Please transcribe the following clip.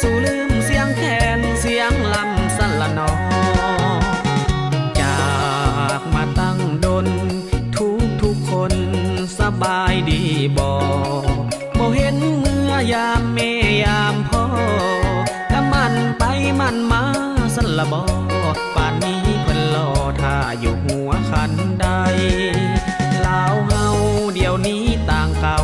สู่ลืมเสียงแคนเสียงลำสละนอจากมาตั้งดนทุกคนสบายดีบ่เห็นเมื่อยามเมยามพ่อก็มันไปมันมาสละบ่ป่านนี้เพิ่นรอท่าอยู่หัวคันใดลาวเฮาเดี๋ยวนี้ต่างเก่า